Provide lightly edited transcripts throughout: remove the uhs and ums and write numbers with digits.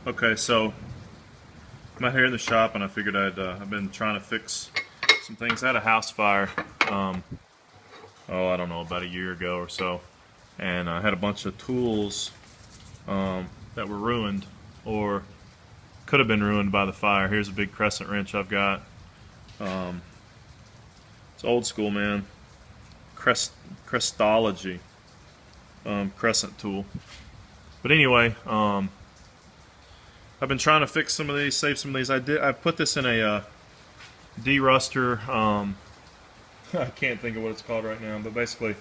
Okay, so I'm out here in the shop, and I figured I've been trying to fix some things. I had a house fire, I don't know, about a year ago or so, and I had a bunch of tools that were ruined or could have been ruined by the fire. Here's a big Crescent wrench I've got. It's old school, man. Crestology Crescent tool. But anyway, I've been trying to fix some of these, save some of these. I put this in a deruster. I can't think of what it's called right now, but basically,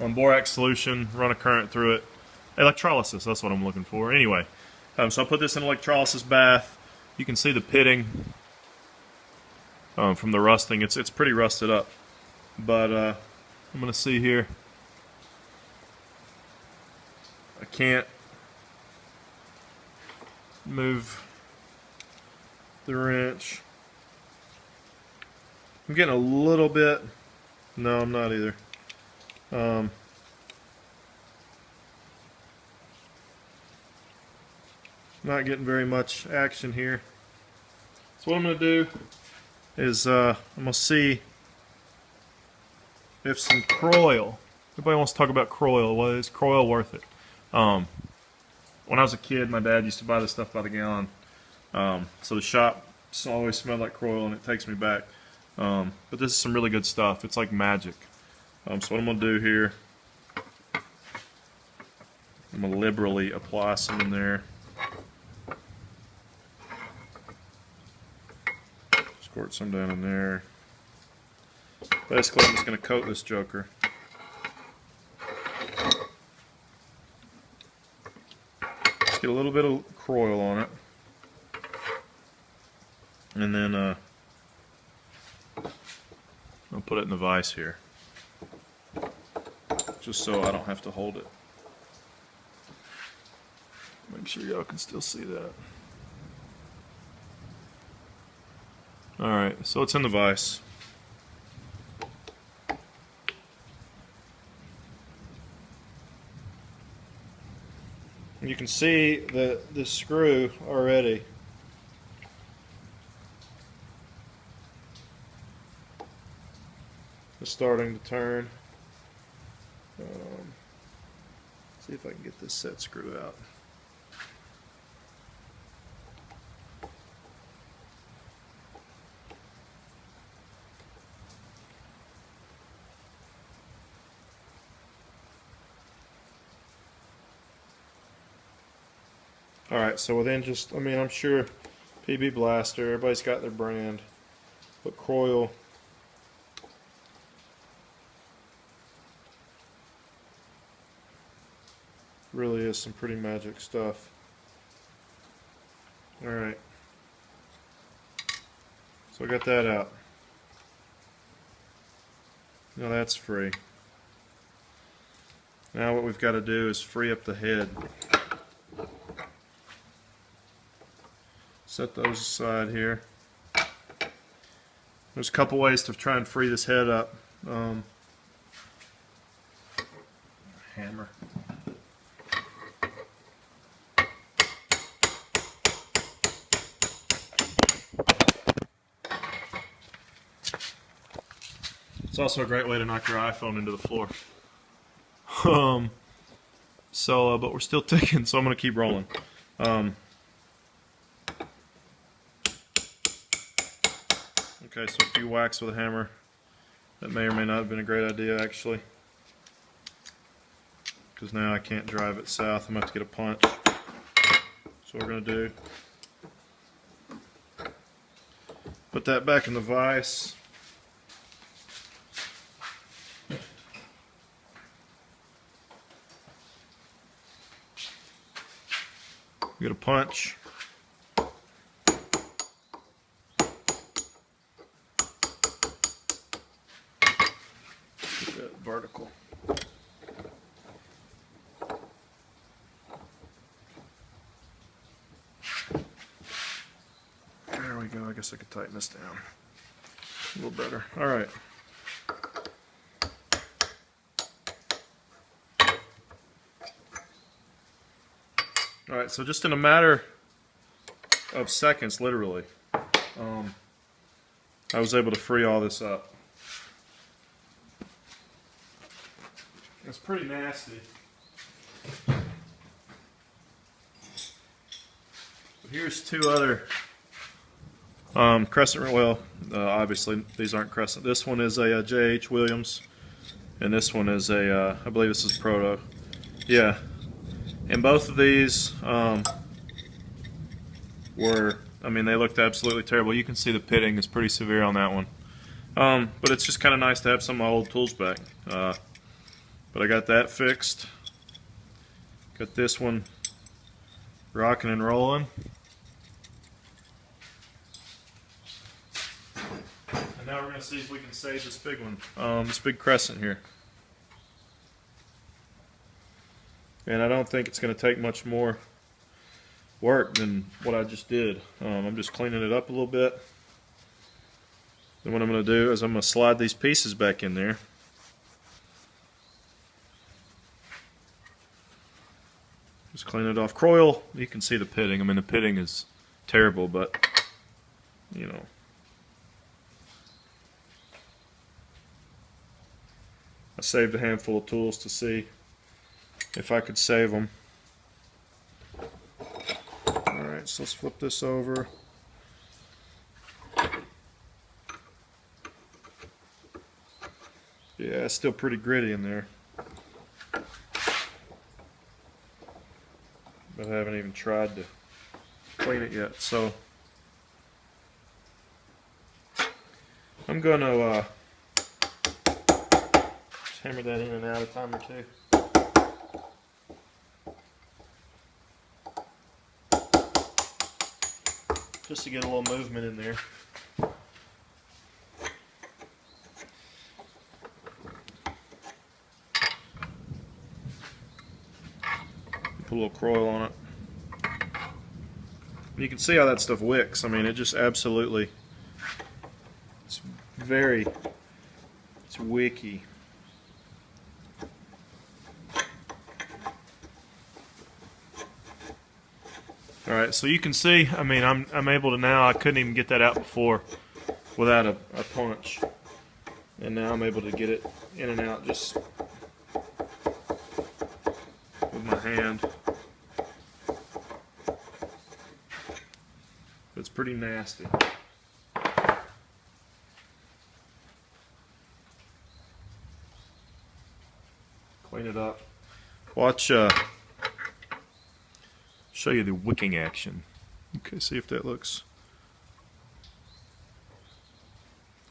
borax solution, run a current through it. Electrolysis, that's what I'm looking for. Anyway, so I put this in an electrolysis bath. You can see the pitting from the rusting. It's pretty rusted up. But I'm going to see here. I can't move the wrench. I'm getting a little bit. No, I'm not either. Not getting very much action here. So what I'm going to do is I'm going to see if some Kroil. Everybody wants to talk about Kroil. Well, is Kroil worth it? When I was a kid, my dad used to buy this stuff by the gallon. So the shop always smelled like Kroil, and it takes me back. But this is some really good stuff. It's like magic. So what I'm going to do here, I'm going to liberally apply some in there. Squirt some down in there. Basically, I'm just going to coat this joker. Just get a little bit of Kroil on it. And then I'll put it in the vise here. Just so I don't have to hold it. Make sure y'all can still see that. Alright, so it's in the vise. You can see the screw already. It's starting to turn. See if I can get this set screw out. Alright, so within just, I'm sure PB Blaster, everybody's got their brand, but Kroil really is some pretty magic stuff. Alright, so I got that out. Now that's free. Now what we've got to do is free up the head. Set those aside here. There's a couple ways to try and free this head up. Hammer. It's also a great way to knock your iPhone into the floor. But we're still ticking, so I'm going to keep rolling. Okay, so a few whacks with a hammer. That may or may not have been a great idea, actually. Because now I can't drive it south. I'm going to have to get a punch. So what we're going to do, put that back in the vise. Get a punch. Get that vertical. There we go. I guess I could tighten this down a little better. All right. All right, so just in a matter of seconds, literally, I was able to free all this up. It's pretty nasty. But here's two other Crescent. Well, obviously these aren't Crescent. This one is a J.H. Williams, and this one is a I believe this is Proto. Yeah, and both of these were, I mean, they looked absolutely terrible. You can see the pitting is pretty severe on that one. But it's just kind of nice to have some of my old tools back. But I got that fixed. Got this one rocking and rolling. And now we're going to see if we can save this big one, this big Crescent here. And I don't think it's going to take much more work than what I just did. I'm just cleaning it up a little bit. Then what I'm going to do is I'm going to slide these pieces back in there. Just clean it off. Kroil, you can see the pitting. I mean, the pitting is terrible, but, you know. I saved a handful of tools to see if I could save them. Alright, so let's flip this over. Yeah, it's still pretty gritty in there. But I haven't even tried to clean it yet, so I'm going to just hammer that in and out a time or two. Just to get a little movement in there. Put a little Kroil on it. And you can see how that stuff wicks. I mean, it just absolutely, it's wicky. Alright, so you can see, I mean, I'm able to now, I couldn't even get that out before without a punch. And now I'm able to get it in and out just with my hand. It's pretty nasty. Clean it up. Watch, show you the wicking action. Okay, see if that looks.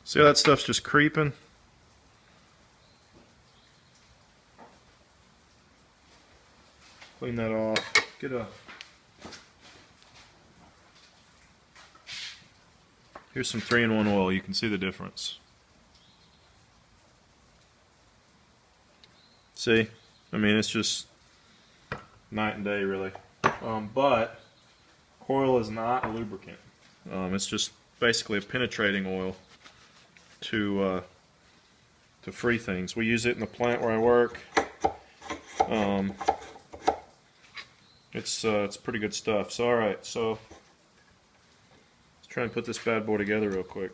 See how that stuff's just creeping? Clean that off. Get a. Here's some 3-in-1 oil. You can see the difference. See? I mean, it's just night and day, really. But Kroil is not a lubricant. It's just basically a penetrating oil to free things. We use it in the plant where I work. It's pretty good stuff. So all right, so let's try and put this bad boy together real quick.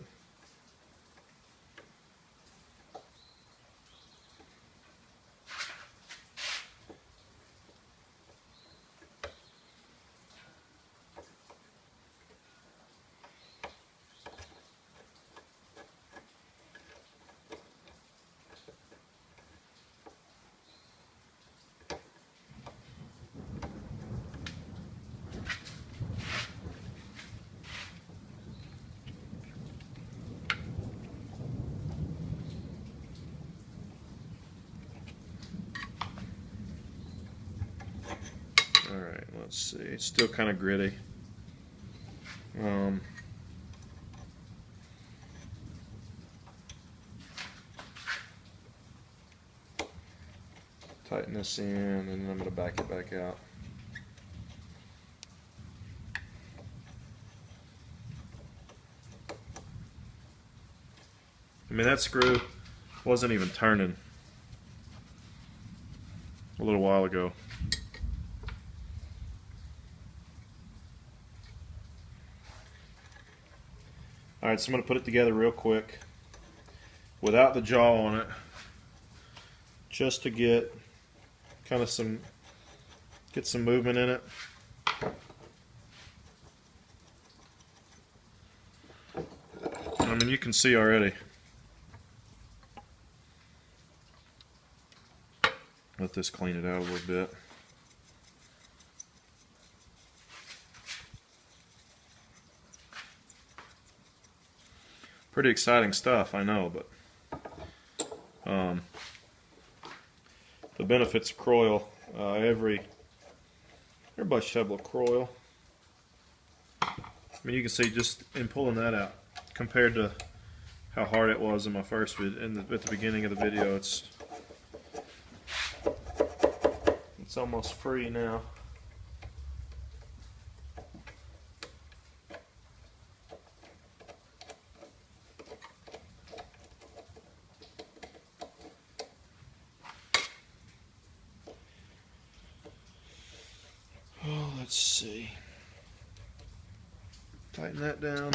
Alright, let's see. It's still kind of gritty. Tighten this in, and then I'm going to back it back out. I mean, that screw wasn't even turning a little while ago. Alright, so I'm going to put it together real quick without the jaw on it, just to get kind of some movement in it. I mean, you can see already. Let this clean it out a little bit. Pretty exciting stuff, I know, but the benefits of Kroil, everybody should have a little Kroil. I mean, you can see just in pulling that out, compared to how hard it was in my first video, at the beginning of the video, it's almost free now. Oh, let's see. Tighten that down.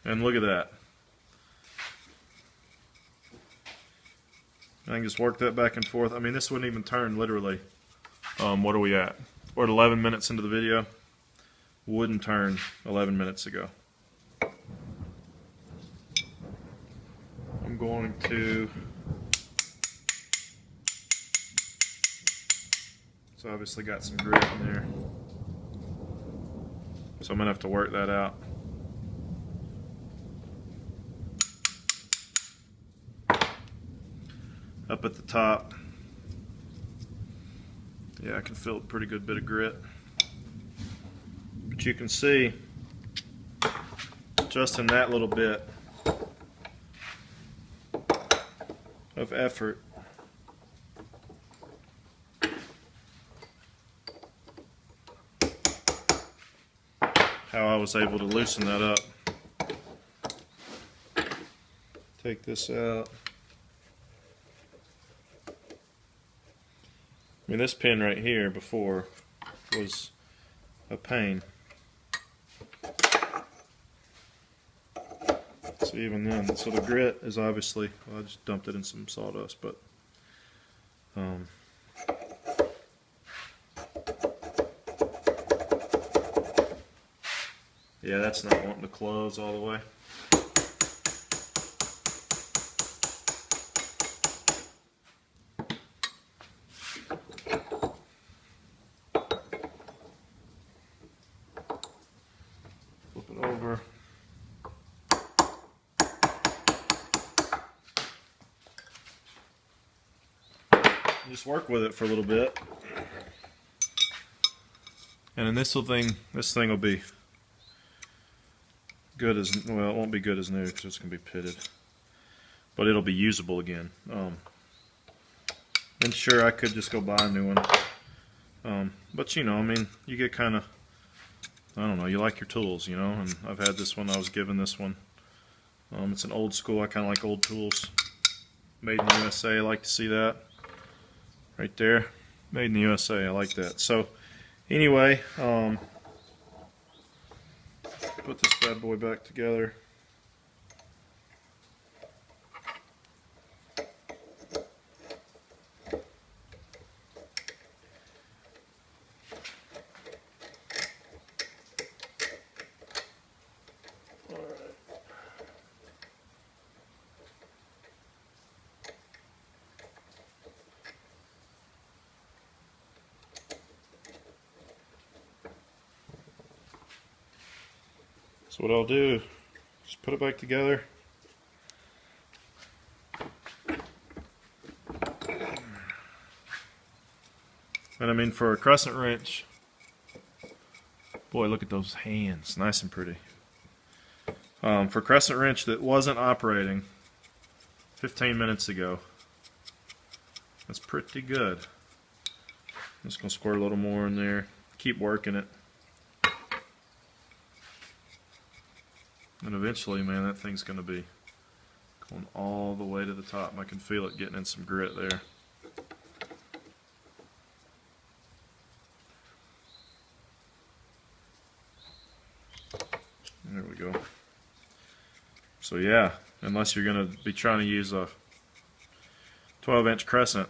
And look at that. I can just work that back and forth. I mean, this wouldn't even turn literally. What are we at? We're at 11 minutes into the video. Wouldn't turn 11 minutes ago. I'm going to... It's obviously got some grit in there. So I'm going to have to work that out. Up at the top, yeah, I can feel a pretty good bit of grit. But you can see, just in that little bit of effort, how I was able to loosen that up. Take this out. I mean, this pin right here before was a pain. So even then, so the grit is obviously, well, I just dumped it in some sawdust, but yeah, that's not wanting to close all the way. Over. Just work with it for a little bit, and then this thing will be good as, well, it won't be good as new because it's gonna be pitted, but it'll be usable again. And sure, I could just go buy a new one, but you know, I mean, you get kind of, I don't know, you like your tools, you know, and I've had this one, I was given this one. It's an old school, I kind of like old tools. Made in the USA, I like to see that. Right there, made in the USA, I like that. So, anyway, put this bad boy back together. So what I'll do, just put it back together. And I mean, for a crescent wrench, boy, look at those hands, nice and pretty. For a crescent wrench that wasn't operating 15 minutes ago, that's pretty good. I'm just going to squirt a little more in there, keep working it. And eventually, man, that thing's going to be going all the way to the top. I can feel it getting in some grit there. There we go. So yeah, unless you're going to be trying to use a 12-inch Crescent,